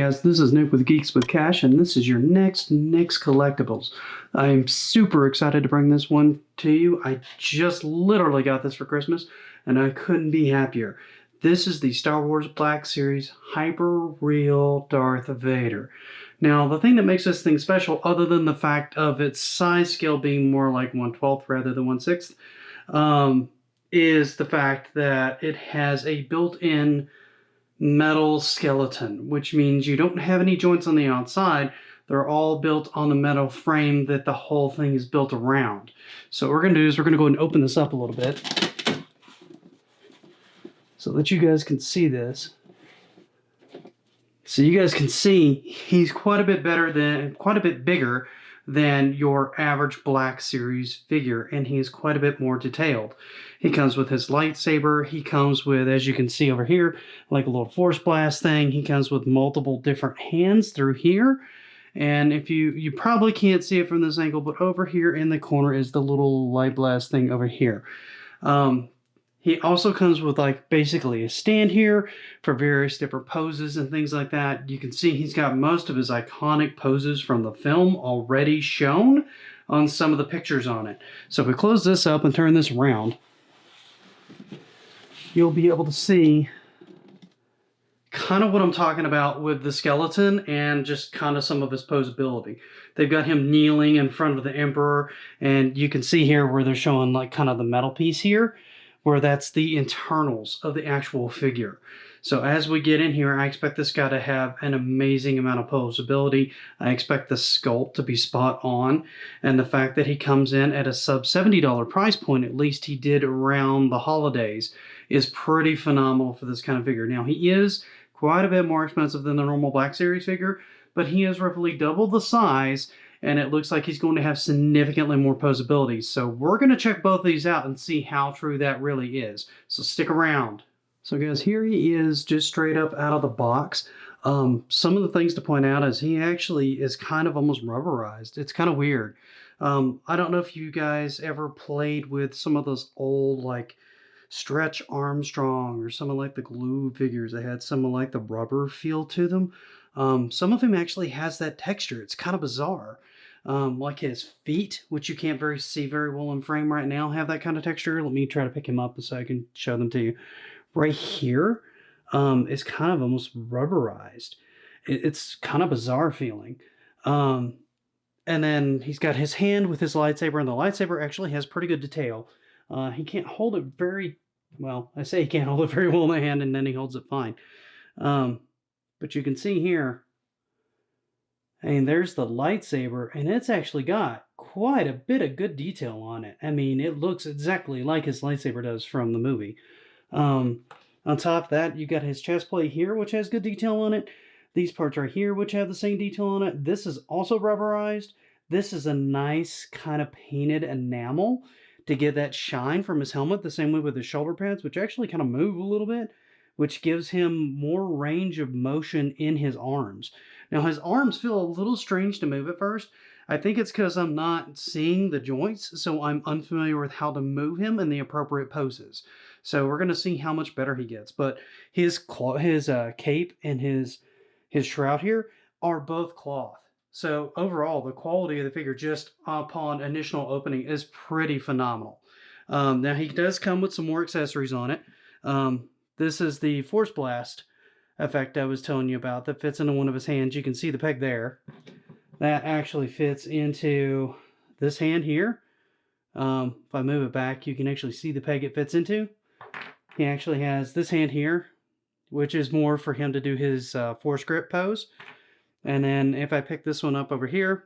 guys, this is Nick with Geeks with Cash, and this is your next Collectables. I'm super excited to bring this one to you. I just literally got this for Christmas, and I couldn't be happier. This is the Star Wars Black Series Hyperreal Darth Vader. Now, the thing that makes this thing special, other than the fact of its size scale being more like 1/12 rather than 1/6, is the fact that it has a built-in metal skeleton, which means you don't have any joints on the outside. They're all built on the metal frame that the whole thing is built around. So what we're going to do is we're going to go and open this up a little bit so that you guys can see this. So you guys can see he's quite a bit bigger than your average Black Series figure, and he's quite a bit more detailed. He comes with his lightsaber. He comes with, as you can see over here, like a little force blast thing. He comes with multiple different hands through here. And if you probably can't see it from this angle, but over here in the corner is the little light blast thing over here. He also comes with like basically a stand here for various different poses and things like that. You can see he's got most of his iconic poses from the film already shown on some of the pictures on it. So if we close this up and turn this around, you'll be able to see kind of what I'm talking about with the skeleton and just kind of some of his posability. They've got him kneeling in front of the Emperor, and you can see here where they're showing like kind of the metal piece here, where that's the internals of the actual figure. So as we get in here, I expect this guy to have an amazing amount of posability. I expect the sculpt to be spot on, and the fact that he comes in at a sub $70 price point, at least he did around the holidays, is pretty phenomenal for this kind of figure. Now, he is quite a bit more expensive than the normal Black Series figure, but he is roughly double the size, and it looks like he's going to have significantly more posability. So we're going to check both of these out and see how true that really is. So stick around. So guys, here he is just straight up out of the box. Some of the things to point out is he actually is kind of almost rubberized. It's kind of weird. I don't know if you guys ever played with some of those old like Stretch Armstrong or some of like the glue figures. They had some of like the rubber feel to them. Some of him actually has that texture. It's kind of bizarre. Like his feet, which you can't see very well in frame right now, have that kind of texture. Let me try to pick him up so I can show them to you. Right here is kind of almost rubberized. It's kind of bizarre feeling. And then he's got his hand with his lightsaber, and the lightsaber actually has pretty good detail. He can't hold it very well. I say he can't hold it very well in the hand, and then he holds it fine. But you can see here, and there's the lightsaber, and it's actually got quite a bit of good detail on it. I mean, it looks exactly like his lightsaber does from the movie. On top of that, you got his chest plate here, which has good detail on it. These parts right here, which have the same detail on it. This is also rubberized. This is a nice kind of painted enamel to get that shine from his helmet, the same way with his shoulder pads, which actually kind of move a little bit, which gives him more range of motion in his arms. Now, his arms feel a little strange to move at first. I think it's because I'm not seeing the joints, so I'm unfamiliar with how to move him in the appropriate poses. So we're going to see how much better he gets. But his cape and his shroud here are both cloth. So overall, the quality of the figure just upon initial opening is pretty phenomenal. Now, he does come with some more accessories on it. This is the Force Blast effect I was telling you about that fits into one of his hands. You can see the peg there. That actually fits into this hand here. If I move it back, you can actually see the peg it fits into. He actually has this hand here, which is more for him to do his Force grip pose. And then if I pick this one up over here,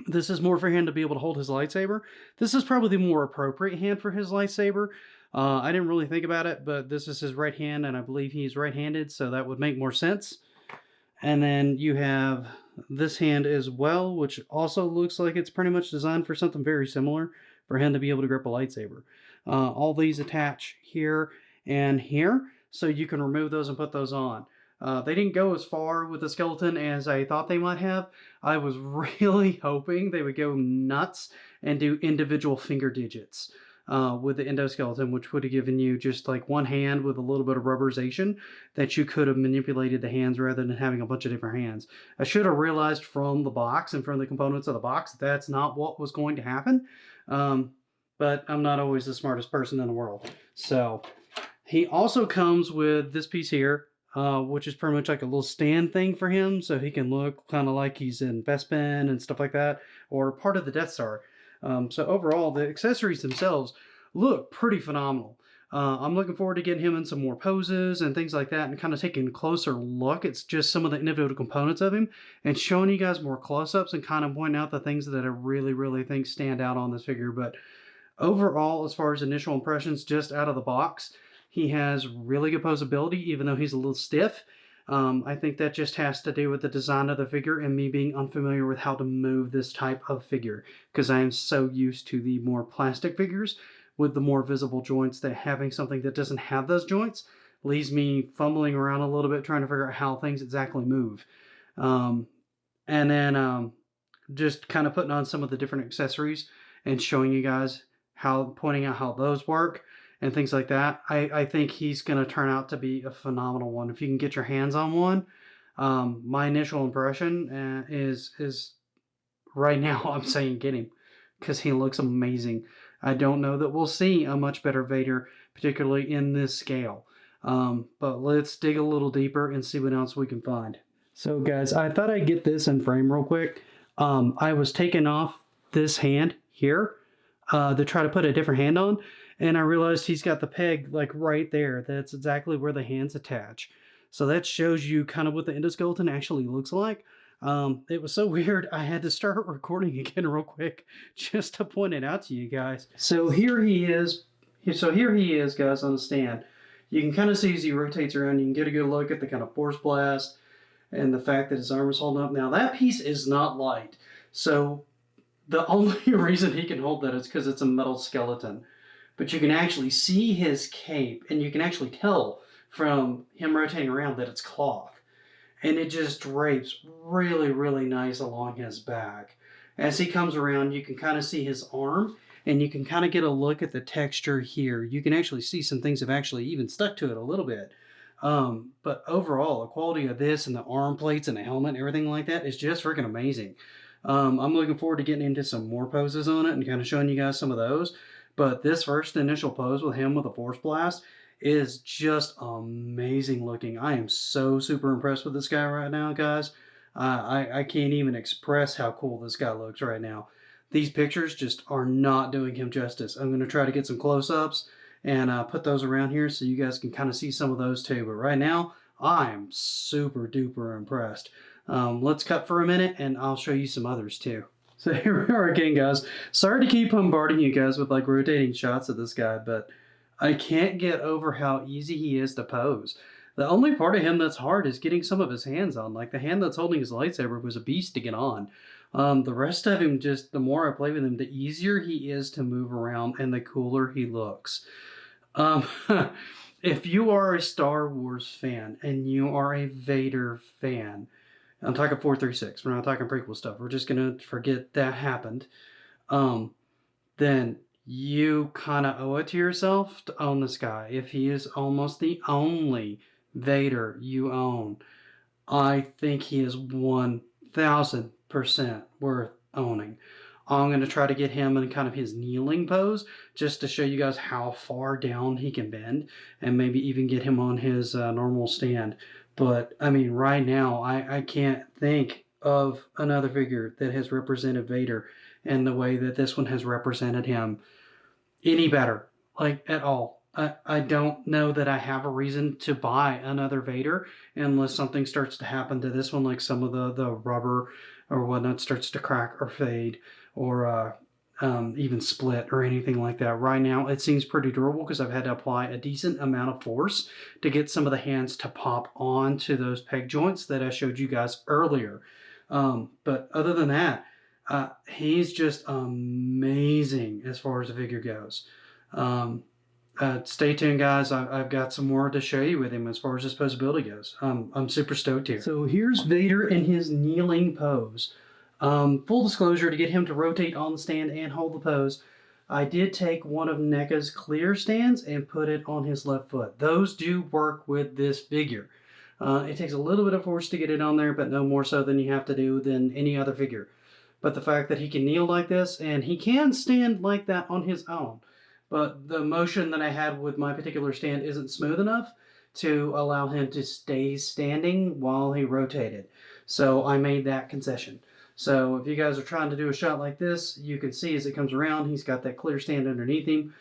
this is more for him to be able to hold his lightsaber. This is probably the more appropriate hand for his lightsaber. I didn't really think about it, but this is his right hand, and I believe he's right-handed, so that would make more sense. And then you have this hand as well, which also looks like it's pretty much designed for something very similar for him to be able to grip a lightsaber. All these attach here and here, so you can remove those and put those on. They didn't go as far with the skeleton as I thought they might have. I was really hoping they would go nuts and do individual finger digits. with the endoskeleton, which would have given you just like one hand with a little bit of rubberization that you could have manipulated the hands rather than having a bunch of different hands. I should have realized from the box and from the components of the box that's not what was going to happen. But I'm not always the smartest person in the world. So he also comes with this piece here, which is pretty much like a little stand thing for him, so he can look kind of like he's in Bespin and stuff like that, or part of the Death Star. So overall, the accessories themselves look pretty phenomenal. I'm looking forward to getting him in some more poses and things like that and kind of taking a closer look at just some of the individual components of him and showing you guys more close-ups and kind of pointing out the things that I really, really think stand out on this figure. But overall, as far as initial impressions, just out of the box, he has really good posability, even though he's a little stiff. I think that just has to do with the design of the figure and me being unfamiliar with how to move this type of figure, because I am so used to the more plastic figures with the more visible joints that having something that doesn't have those joints leaves me fumbling around a little bit trying to figure out how things exactly move. And then just kind of putting on some of the different accessories and showing you guys pointing out how those work and things like that. I think he's going to turn out to be a phenomenal one. If you can get your hands on one, my initial impression is right now I'm saying get him because he looks amazing. I don't know that we'll see a much better Vader, particularly in this scale. But let's dig a little deeper and see what else we can find. So guys, I thought I'd get this in frame real quick. I was taking off this hand here to try to put a different hand on, and I realized he's got the peg like right there. That's exactly where the hands attach. So that shows you kind of what the endoskeleton actually looks like. It was so weird, I had to start recording again real quick just to point it out to you guys. So here he is. So here he is, guys, on the stand. You can kind of see as he rotates around, you can get a good look at the kind of force blast and the fact that his arm is holding up. Now that piece is not light. So the only reason he can hold that is because it's a metal skeleton. But you can actually see his cape, and you can actually tell from him rotating around that it's cloth. And it just drapes really, really nice along his back. As he comes around, you can kind of see his arm, and you can kind of get a look at the texture here. You can actually see some things have actually even stuck to it a little bit. But overall, the quality of this and the arm plates and the helmet and everything like that is just freaking amazing. I'm looking forward to getting into some more poses on it and kind of showing you guys some of those. But this first initial pose with him with a force blast is just amazing looking. I am so super impressed with this guy right now, guys. I can't even express how cool this guy looks right now. These pictures just are not doing him justice. I'm going to try to get some close-ups and put those around here so you guys can kind of see some of those too. But right now, I am super duper impressed. Let's cut for a minute and I'll show you some others too. So here we are again, guys. Sorry to keep bombarding you guys with like rotating shots of this guy, but I can't get over how easy he is to pose. The only part of him that's hard is getting some of his hands on. Like the hand that's holding his lightsaber was a beast to get on. The rest of him, just the more I play with him, the easier he is to move around and the cooler he looks. If you are a Star Wars fan and you are a Vader fan, I'm talking 436. We're not talking prequel stuff. We're just going to forget that happened. Then you kind of owe it to yourself to own this guy. If he is almost the only Vader you own, I think he is 1000% worth owning. I'm going to try to get him in kind of his kneeling pose just to show you guys how far down he can bend and maybe even get him on his normal stand. But, I mean, right now, I can't think of another figure that has represented Vader in the way that this one has represented him any better, like, at all. I don't know that I have a reason to buy another Vader unless something starts to happen to this one, like some of the rubber or whatnot starts to crack or fade or even split or anything like that. Right now, it seems pretty durable because I've had to apply a decent amount of force to get some of the hands to pop onto those peg joints that I showed you guys earlier. But other than that, he's just amazing as far as the figure goes. Stay tuned, guys. I've got some more to show you with him as far as his posability goes. I'm super stoked here. So here's Vader in his kneeling pose. Full disclosure, to get him to rotate on the stand and hold the pose, I did take one of NECA's clear stands and put it on his left foot. Those do work with this figure. It takes a little bit of force to get it on there, but no more so than you have to do than any other figure. But the fact that he can kneel like this, and he can stand like that on his own, but the motion that I had with my particular stand isn't smooth enough to allow him to stay standing while he rotated. So I made that concession. So if you guys are trying to do a shot like this, you can see as it comes around, he's got that clear stand underneath him.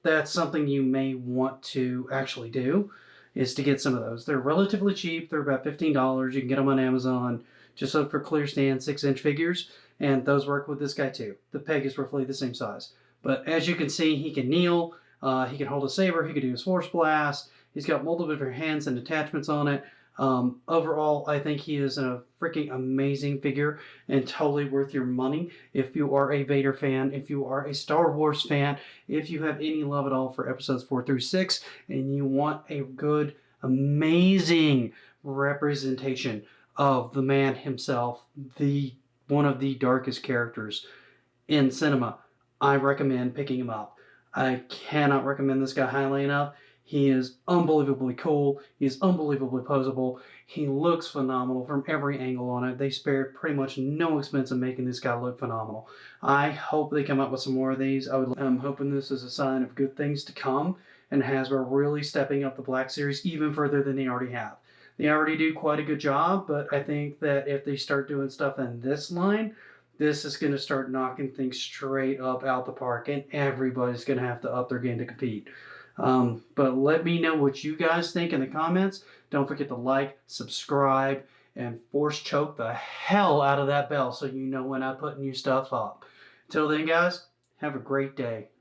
That's something you may want to actually do, is to get some of those. They're relatively cheap. They're about $15. You can get them on Amazon. Just look for clear stand 6-inch figures, and those work with this guy too. The peg is roughly the same size. But as you can see, he can kneel, he can hold a saber, he can do his force blast. He's got multiple different hands and attachments on it. Overall, I think he is a freaking amazing figure and totally worth your money. If you are a Vader fan, if you are a Star Wars fan, if you have any love at all for episodes 4 through 6, and you want a good, amazing representation of the man himself, one of the darkest characters in cinema, I recommend picking him up. I cannot recommend this guy highly enough. He is unbelievably cool. He is unbelievably posable. He looks phenomenal from every angle on it. They spared pretty much no expense in making this guy look phenomenal. I hope they come up with some more of these. I'm hoping this is a sign of good things to come, and Hasbro really stepping up the Black Series even further than they already have. They already do quite a good job, but I think that if they start doing stuff in this line, this is going to start knocking things straight up out the park, and everybody's going to have to up their game to compete. But let me know what you guys think in the comments. Don't forget to like, subscribe, and force choke the hell out of that bell so you know when I put new stuff up. Till then, guys, have a great day.